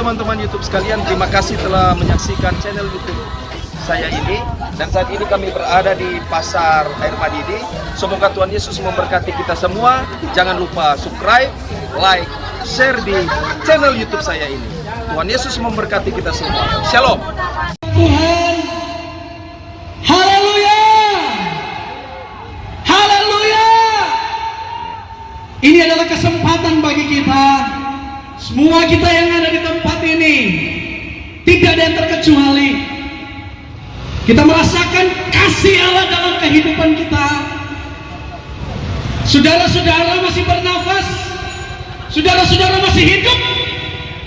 teman-teman YouTube sekalian, terima kasih telah menyaksikan channel YouTube saya ini. Dan saat ini kami berada di Pasar Air Madidi. Semoga Tuhan Yesus memberkati kita semua. Jangan lupa subscribe, like, share di channel YouTube saya ini. Tuhan Yesus memberkati kita semua. Shalom. Tuhan, haleluya, haleluya. Ini adalah kesempatan bagi kita, semua kita yang ada di tempat ini, tidak ada yang terkecuali. Kita merasakan kasih Allah dalam kehidupan kita. Saudara-saudara masih bernafas, saudara-saudara masih hidup,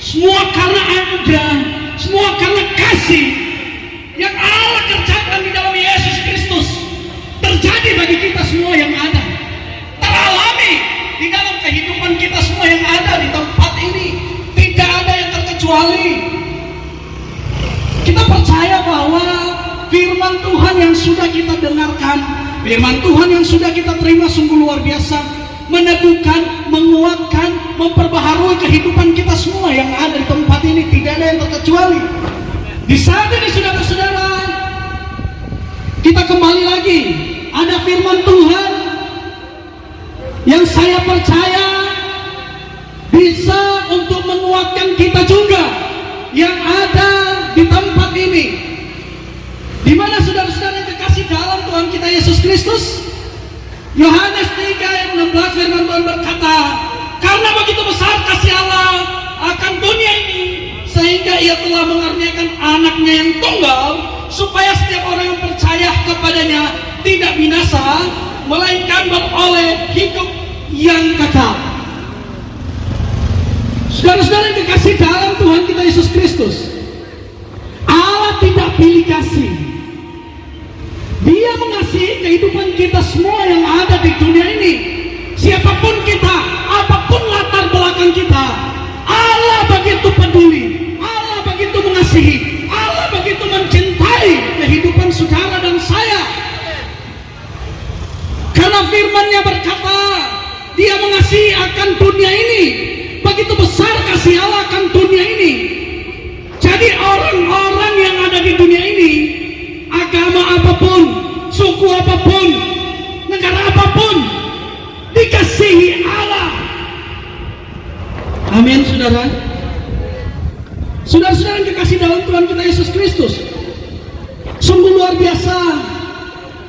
semua karena anugerah, semua karena kasih yang Allah kerjakan di dalam Yesus Kristus terjadi bagi kita semua yang ada, teralami di dalam kehidupan kita semua yang ada di tempat ini. Tidak ada yang terkecuali. Kita percaya bahwa firman Tuhan yang sudah kita dengarkan, firman Tuhan yang sudah kita terima sungguh luar biasa, meneguhkan, menguatkan, memperbaharui kehidupan kita semua yang ada di tempat ini. Tidak ada yang terkecuali. Di saat ini saudara-saudara, kita kembali lagi, ada firman Tuhan yang saya percaya bisa untuk menguatkan kita juga yang ada di tempat ini. Di mana saudara-saudara yang kekasih dalam Tuhan kita Yesus Kristus, Yohanes 3 ayat 16 firman Tuhan berkata, karena begitu besar kasih Allah akan dunia ini, sehingga ia telah mengaruniakan anaknya yang tunggal, supaya setiap orang yang percaya kepadanya tidak binasa, melainkan beroleh hidup yang kekal. Saudara-saudara yang kekasih dalam Tuhan kita Yesus Kristus, Allah tidak pilih kasih. Dia mengasihi kehidupan kita semua yang ada di dunia ini. Siapapun kita, apapun latar belakang kita, Allah begitu peduli, Allah begitu mengasihi, Allah begitu mencintai kehidupan saudara dan saya. Karena firman-Nya berkata, Dia mengasihi akan dunia ini. Begitu besar kasih Allah akan dunia ini. Jadi orang-orang yang ada di dunia ini, agama apapun, suku apapun, negara apapun, dikasihi Allah. Amin, saudara. Saudara-saudara yang dikasih dalam Tuhan kita Yesus Kristus, sungguh luar biasa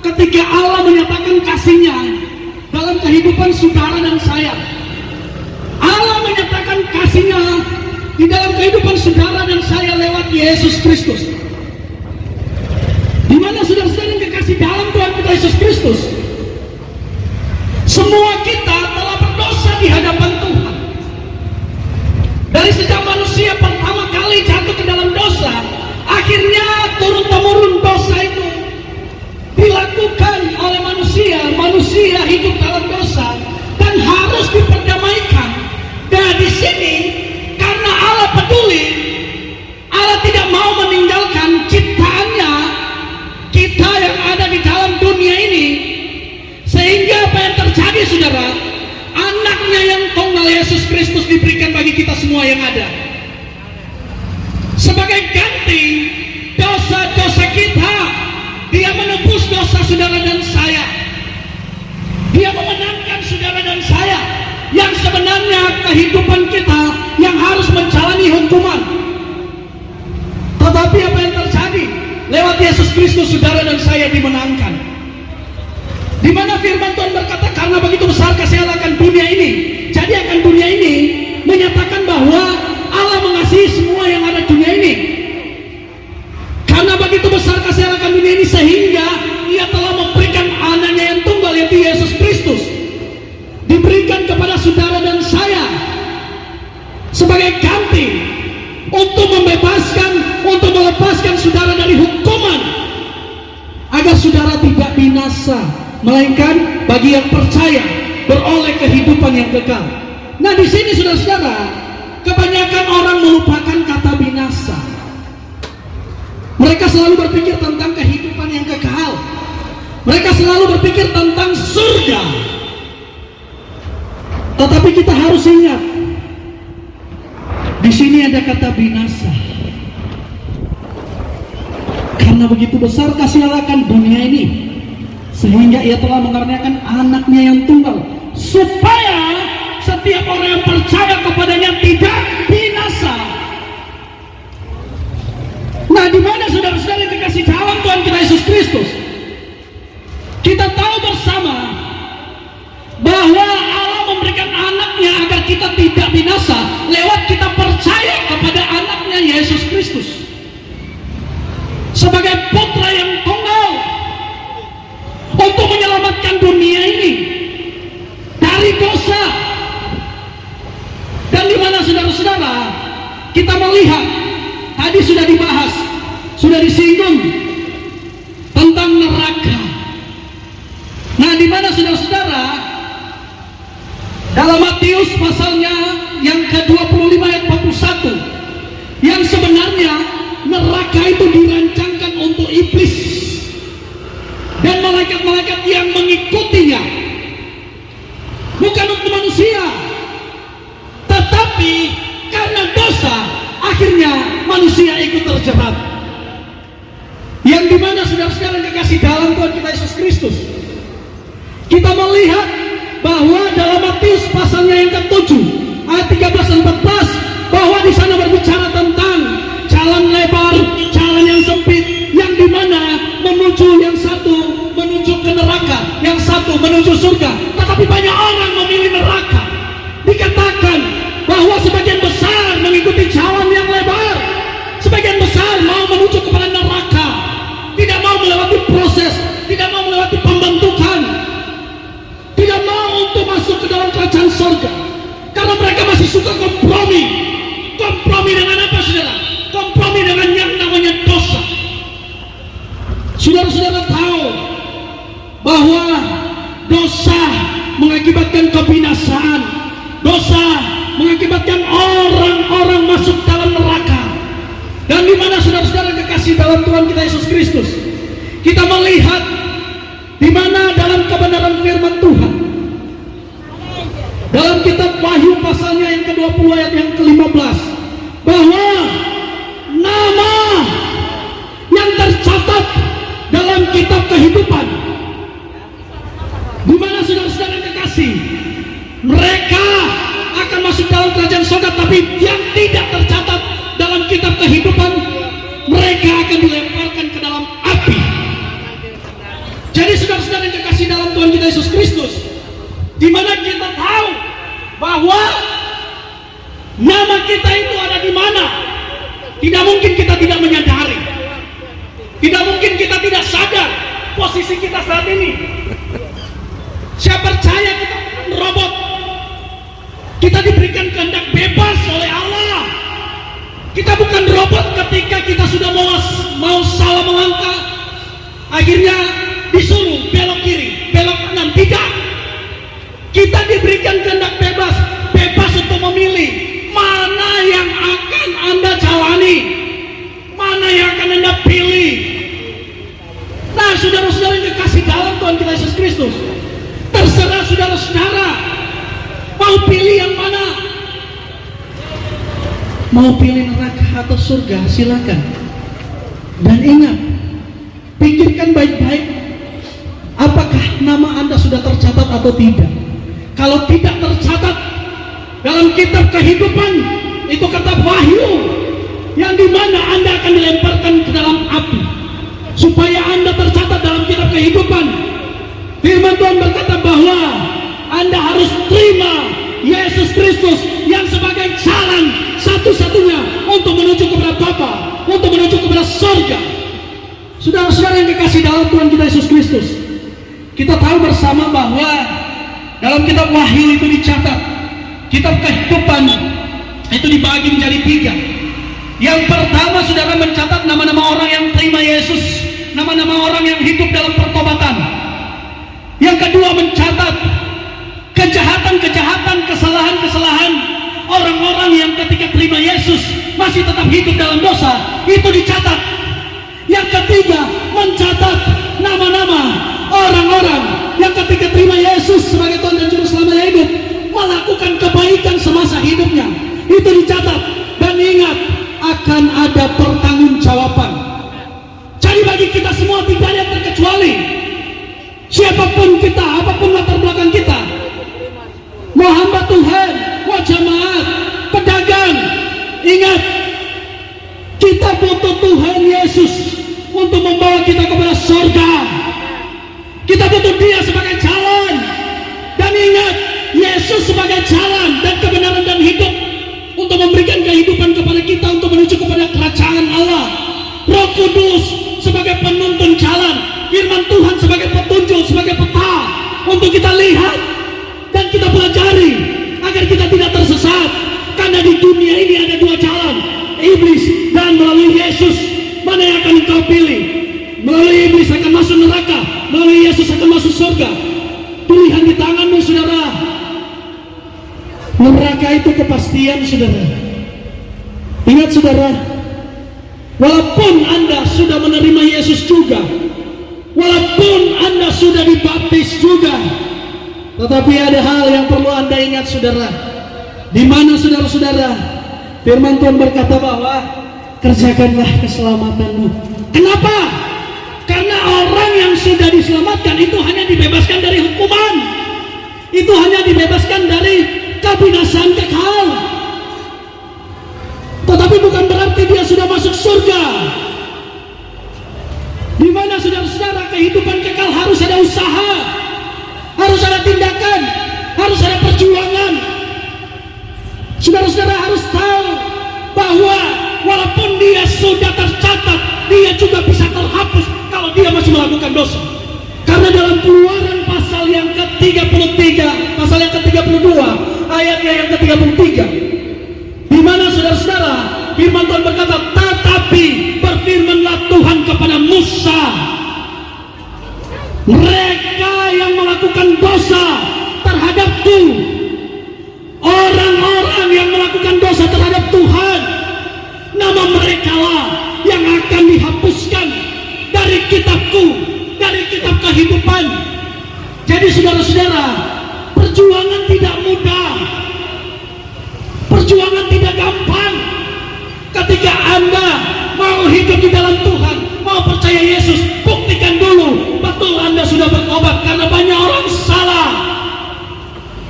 ketika Allah menyatakan kasih-Nya dalam kehidupan saudara dan saya. Allah menyatakan kasih-Nya di dalam kehidupan saudara dan saya lewat Yesus Kristus. Di mana saudara-saudara yang dikasih dalam Tuhan kita Yesus Kristus, semua kita telah berdosa di hadapan Tuhan. Dari sejak manusia pertama kali jatuh ke dalam dosa, akhirnya turun-temurun dosa itu dilakukan oleh manusia. Manusia hidup dalam dosa dan harus diperdamaikan. Dan di sini karena Allah peduli, Allah tidak mau meninggalkan ciptaannya, kita yang ada di dalam dunia ini. Sehingga apa yang terjadi, saudara? Anaknya yang tunggal Yesus Kristus diberikan bagi kita semua yang ada. Sebagai ganti dosa-dosa kita, Dia menebus dosa saudara dan saya. Dia memenangkan saudara dan saya yang sebenarnya kehidupan kita yang harus menjalani hukuman. Tetapi apa yang terjadi? Lewat Yesus Kristus saudara dan saya dimenangkan. Di mana firman Tuhan berkata, karena begitu besar kasih Allah akan dunia ini. Jadi akan dunia ini menyatakan bahwa Allah mengasihi semua yang ada di dunia ini. Karena begitu besar kasih Allah akan dunia ini, sehingga Ia telah memberikan anaknya yang tunggal, yaitu Yesus Kristus, diberikan kepada saudara dan saya sebagai ganti untuk membebaskan, untuk melepaskan saudara dari hukuman, agar saudara tidak binasa, melainkan bagi yang percaya beroleh kehidupan yang kekal. Nah, di sini saudara-saudara, kebanyakan orang melupakan kata binasa. Mereka selalu berpikir tentang kehidupan yang kekal. Mereka selalu berpikir tentang surga. Tetapi kita harus ingat, di sini ada kata binasa. Karena begitu besar kasih Allah akan dunia ini, sehingga ia telah mengaruniakan anaknya yang tunggal, supaya setiap orang yang percaya kepadanya tidak binasa. Nah, di mana saudara-saudara yang dikasih dalam Tuhan kita Yesus Kristus, kita tahu bersama bahwa Allah memberikan anaknya agar kita tidak binasa lewat kita percaya kepada anaknya Yesus Kristus sebagai putra yang tunggal untuk menyelamatkan dunia ini dari dosa. Dan di mana saudara-saudara kita melihat tadi sudah dibahas, sudah disinggung tentang neraka. Nah, di mana saudara-saudara dalam Matius pasalnya yang ke-25 ayat 41, yang sebenarnya neraka itu dirancangkan untuk iblis dan malaikat-malaikat yang mengikutinya, bukan untuk manusia. Tetapi karena dosa, akhirnya manusia ikut terjerat. Yang dimana saudara-saudara yang kekasih dalam Tuhan kita Yesus Kristus, kita melihat bahwa dalam Matius pasalnya yang ke-7 ayat 13 dan 14, bahwa di sana berbicara tentang jalan lebar, jalan yang sempit, yang dimana menuju yang satu menuju ke neraka, yang satu menuju surga, tetapi banyak orang memilih neraka. Dikatakan bahwa sebagian besar mengikuti jalan yang lebar, sebagian besar mau menuju kepada neraka, tidak mau melewati proses, tidak mau melewati pembentukan, tidak mau untuk masuk ke dalam kerajaan surga, karena mereka masih suka kompromi. Kompromi dengan apa, saudara? Kompromi dengan yang namanya dosa. Saudara-saudara tahu bahwa dosa mengakibatkan kebinasaan, dosa mengakibatkan orang-orang masuk dalam neraka. Dan di mana saudara-saudara kekasih dalam Tuhan kita Yesus Kristus, kita melihat di mana dalam kebenaran firman Tuhan dalam kitab Wahyu pasalnya yang ke-20 ayat yang ke-15, bahwa nama yang tercatat dalam kitab kehidupan, di mana saudara-saudara kekasih, mereka akan masuk dalam kerajaan surga, tapi yang tidak tercatat dalam kitab kehidupan, mereka akan dilemparkan ke dalam api. Jadi saudara-saudara yang kekasih dalam Tuhan kita Yesus Kristus, di mana kita tahu bahwa nama kita itu ada di mana, tidak mungkin kita tidak menyadari, tidak mungkin kita tidak sadar posisi kita saat ini. Saya percaya kita bukan robot, kita diberikan kehendak bebas oleh Allah. Kita bukan robot ketika kita sudah mau salah melangkah, akhirnya disuruh belok kiri, belok kanan. Tidak, kita diberikan kehendak bebas, bebas untuk memilih mana yang akan Anda jalani, mana yang akan Anda pilih. Nah, saudara-saudara yang kekasih dalam Tuhan kita Yesus Kristus, terserah saudara-saudara mau pilih yang mana. Mau pilih neraka atau surga, silakan. Dan ingat, pikirkan baik-baik, apakah nama Anda sudah tercatat atau tidak. Kalau tidak tercatat dalam kitab kehidupan, itu kitab Wahyu, yang dimana Anda akan dilemparkan ke dalam api. Supaya Anda tercatat dalam kitab kehidupan, firman Tuhan berkata bahwa Anda harus terima Yesus Kristus yang sebagai jalan satu-satunya untuk menuju kepada Bapa, untuk menuju kepada surga. Saudara-saudara yang dikasih dalam Tuhan kita Yesus Kristus, kita tahu bersama bahwa dalam kitab Wahyu itu dicatat, kitab kehidupan itu dibagi menjadi 3. Yang pertama, saudara mencatat nama-nama orang yang terima Yesus, nama-nama orang yang hidup dalam pertobatan. Yang kedua, mencatat kejahatan-kejahatan, kesalahan-kesalahan orang-orang yang ketika terima Yesus masih tetap hidup dalam dosa, itu dicatat. Yang ketiga, mencatat nama-nama orang-orang yang ketika terima Yesus sebagai Tuhan dan Juru Selamatnya hidup, melakukan kebaikan semasa hidupnya, itu dicatat. Dan ingat, akan ada pertanggungjawaban. Jadi bagi kita semua tidak ada yang terkecuali. Siapapun kita, apapun latar belakang kita, mau hamba Tuhan, mau jamaat, pedagang, ingat, kita butuh Tuhan Yesus untuk membawa kita kepada surga. Kita butuh Dia sebagai jalan. Dan ingat, Yesus sebagai jalan dan kebenaran dan hidup untuk memberikan kehidupan kepada kita untuk menuju kepada kerajaan Allah. Roh Kudus sebagai penuntun jalan, firman Tuhan sebagai petunjuk, sebagai peta untuk kita lihat dan kita pelajari agar kita tidak tersesat. Karena di dunia ini ada dua jalan, iblis dan melalui Yesus. Mana yang akan engkau pilih? Melalui iblis akan masuk neraka, melalui Yesus akan masuk surga. Pilihan di tanganmu, saudara. Neraka itu kepastian, saudara. Ingat, saudara, walaupun Anda sudah menerima Yesus juga, walaupun Anda sudah dibaptis juga, tetapi ada hal yang perlu Anda ingat, saudara. Di mana, saudara-saudara, firman Tuhan berkata bahwa kerjakanlah keselamatanmu. Kenapa? Karena orang yang sudah diselamatkan itu hanya dibebaskan dari hukuman, itu hanya dibebaskan dari kebinasaan kekal. Tetapi bukan berarti dia sudah masuk surga. Di mana, saudara-saudara, kehidupan kekal harus ada usaha, harus ada tindakan, harus ada perjuangan. Saudara-saudara harus tahu bahwa walaupun dia sudah tercatat, dia juga bisa terhapus kalau dia masih melakukan dosa. Karena dalam Keluaran pasal yang ke-33, pasal yang ke-32, ayatnya yang ke-33, di mana, saudara-saudara, firman Tuhan berkata, tetapi berfirmanlah Tuhan kepada Musa, mereka yang melakukan dosa terhadapku, orang-orang yang melakukan dosa terhadap Tuhan, nama mereka lah yang akan dihapuskan dari kitabku, dari kitab kehidupan. Jadi, saudara-saudara, perjuangan tidak mudah, perjuangan tidak gampang. Ketika Anda mau hidup di dalam Tuhan, mau percaya Yesus, buktikan dulu betul Anda sudah bertobat. Karena banyak orang salah,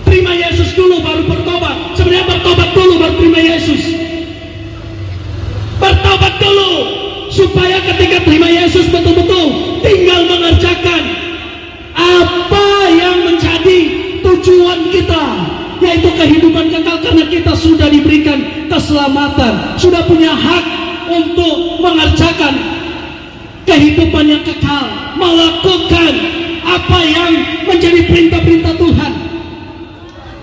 terima Yesus dulu baru bertobat. Sebenarnya bertobat dulu baru terima Yesus. Bertobat dulu supaya ketika terima Yesus betul-betul tinggal mengerjakan apa yang menjadi tujuan kita, yaitu kehidupan kekal. Karena kita sudah diberikan keselamatan, sudah punya hak untuk mengerjakan kehidupan yang kekal, melakukan apa yang menjadi perintah-perintah Tuhan.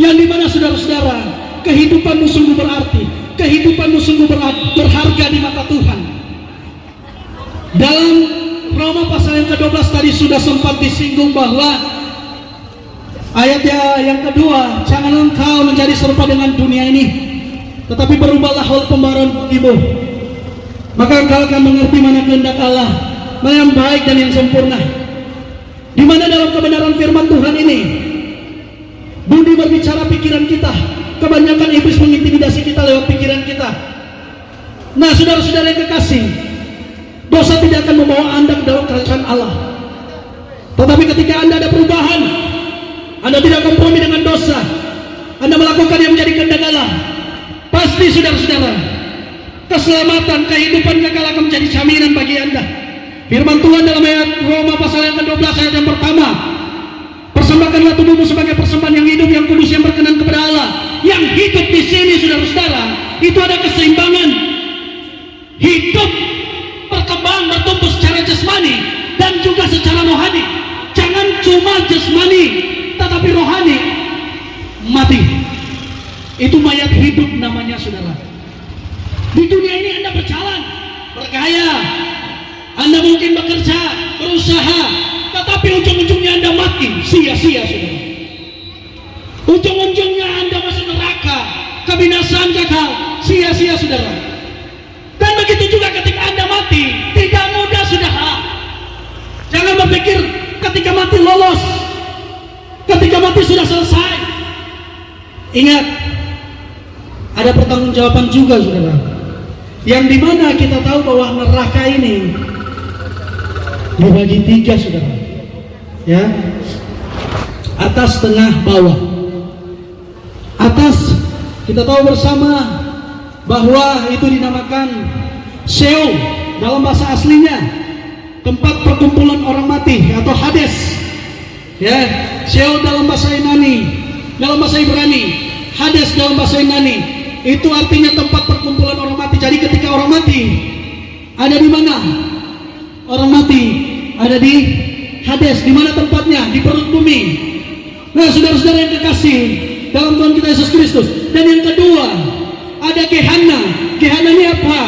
Yang dimana, saudara-saudara, kehidupanmu sungguh berarti, kehidupanmu sungguh berharga di mata Tuhan. Dalam Roma pasal yang ke-12 tadi sudah sempat disinggung bahwa ayatnya yang kedua, jangan engkau menjadi serupa dengan dunia ini, tetapi berubahlah oleh pembaharuan butimu, maka engkau akan mengerti mana kehendak Allah, mana yang baik dan yang sempurna. Di mana dalam kebenaran firman Tuhan ini, budi berbicara pikiran kita. Kebanyakan iblis mengintimidasi kita lewat pikiran kita. Nah, saudara-saudara yang kekasih, dosa tidak akan membawa Anda ke dalam kerajaan Allah. Tetapi ketika Anda ada perubahan, Anda tidak kompromi dengan dosa, Anda melakukan yang menjadi kehendak Allah, pasti, saudara-saudara, keselamatan, kehidupan kekal akan menjadi jaminan bagi Anda. Firman Tuhan dalam ayat Roma pasal yang ke-12 ayat yang pertama, persembahkanlah tubuhmu sebagai persembahan yang hidup, yang kudus, yang berkenan kepada Allah. Yang hidup di sini, saudara-saudara, itu ada keseimbangan. Hidup, berkembang, bertumbuh secara jasmani dan juga secara rohani. Jangan cuma jasmani, tetapi rohani mati. Itu mayat hidup namanya, saudara. Di dunia ini Anda berjalan, bergaya, Anda mungkin bekerja, berusaha, tetapi ujung-ujungnya Anda mati, sia-sia, saudara. Ujung-ujungnya Anda masuk neraka, kebinasaan kekal, sia-sia, saudara. Dan begitu juga ketika Anda mati, tidak mudah, saudara. Jangan berpikir ketika mati lolos, ketika mati sudah selesai. Ingat, ada pertanggungjawaban juga, saudara. yang dimana kita tahu bahwa neraka ini dibagi 3, saudara, ya, atas, tengah, bawah. Atas kita tahu bersama bahwa itu dinamakan Sheol dalam bahasa aslinya, tempat perkumpulan orang mati atau Hades, ya. Sheol dalam bahasa Yunani, dalam bahasa Ibrani, Hades dalam bahasa Yunani, itu artinya tempat perkumpulan orang mati. Jadi ketika orang mati ada di mana? Orang mati ada di Hades. Di mana tempatnya? Di perut bumi. Nah, saudara-saudara yang kekasih dalam Tuhan kita Yesus Kristus. Dan yang kedua, ada Gehenna. Gehenna ini apa?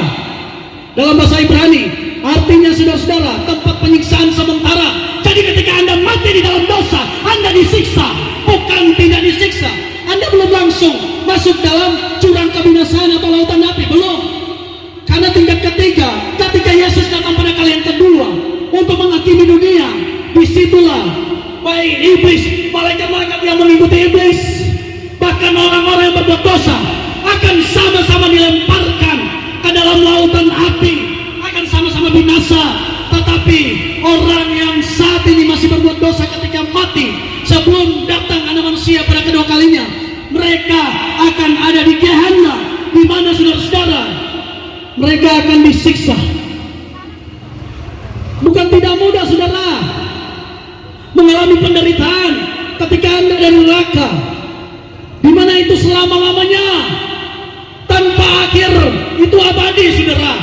Dalam bahasa Ibrani, artinya, saudara-saudara, tempat penyiksaan sementara. Jadi ketika Anda mati di dalam dosa, Anda disiksa, bukan tidak disiksa. Anda belum langsung masuk dalam jurang kebinasaan atau lautan api, belum. Karena tingkat ketiga, ketika Yesus datang pada kali yang kedua untuk menghakimi dunia, disitulah baik iblis, malaikat-malaikat yang mengikuti iblis, bahkan orang-orang yang berbuat dosa akan sama-sama dilemparkan ke dalam lautan api, akan sama-sama binasa. Tetapi orang yang saat ini masih berbuat dosa ketika mati, sebelum datang anak manusia pada kedua kalinya, mereka akan ada di Gehenna, di mana, saudara-saudara, mereka akan disiksa. Bukan tidak mudah, saudara, mengalami penderitaan ketika Anda dari neraka, di mana itu selama-lamanya tanpa akhir, itu abadi, saudara.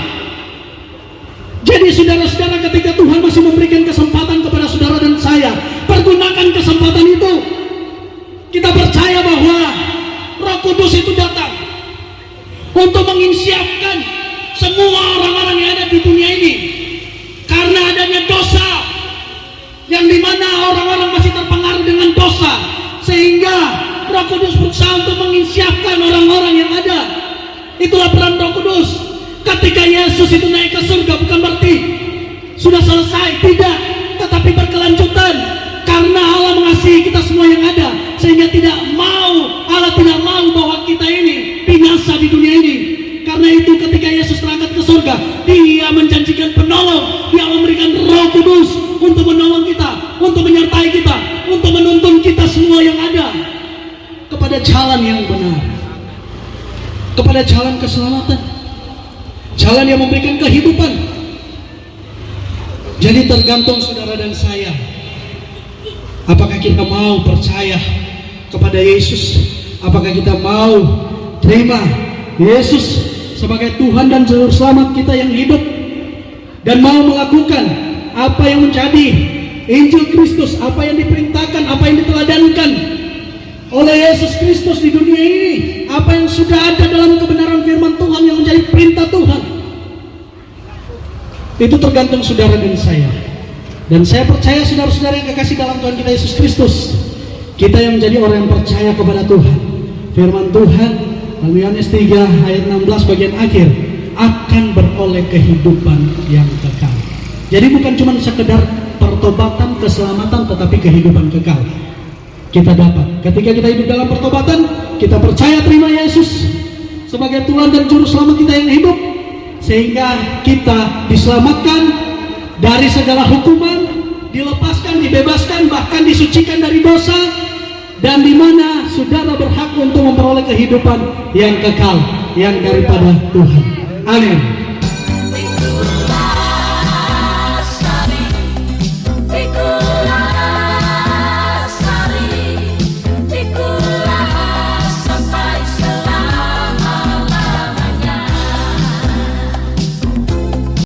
Jadi, saudara-saudara, ketika Tuhan masih memberikan kesempatan kepada saudara dan saya, pergunakan kesempatan itu. Kita percaya bahwa Roh Kudus itu datang untuk menginsyafkan semua orang-orang yang ada di dunia ini, karena adanya dosa, yang dimana orang-orang masih terpengaruh dengan dosa, sehingga Roh Kudus berusaha untuk menginsyafkan orang-orang yang ada. Itulah peran Roh Kudus. Ketika Yesus itu naik ke surga, bukan berarti sudah selesai, tidak, tetapi berkelanjutan. Karena Allah mengasihi kita semua yang ada, sehingga Allah tidak mau bahwa kita ini binasa di dunia ini. Karena itu ketika Yesus terangkat ke surga, Dia menjanjikan penolong. Dia memberikan Roh Kudus untuk menolong kita, untuk menyertai kita, untuk menuntun kita semua yang ada kepada jalan yang benar, kepada jalan keselamatan, jalan yang memberikan kehidupan. Jadi tergantung saudara dan saya, apakah kita mau percaya kepada Yesus? Apakah kita mau terima Yesus sebagai Tuhan dan Juru Selamat kita yang hidup, dan mau melakukan apa yang menjadi Injil Kristus, apa yang diperintahkan, apa yang diteladankan oleh Yesus Kristus di dunia ini, apa yang sudah ada dalam kebenaran firman Tuhan yang menjadi perintah Tuhan. Itu tergantung saudara dan saya. Dan saya percaya saudara-saudara yang kekasih dalam Tuhan kita Yesus Kristus, kita yang menjadi orang yang percaya kepada Tuhan, firman Tuhan dalam Yohanes 3 ayat 16 bagian akhir, akan beroleh kehidupan yang kekal. Jadi bukan cuma sekedar pertobatan, keselamatan, tetapi kehidupan kekal kita dapat ketika kita hidup dalam pertobatan. Kita percaya terima Yesus sebagai Tuhan dan Juru Selamat kita yang hidup, sehingga kita diselamatkan dari segala hukuman, dilepaskan, dibebaskan, bahkan disucikan dari dosa, dan di mana saudara berhak untuk memperoleh kehidupan yang kekal yang daripada Tuhan. Amin.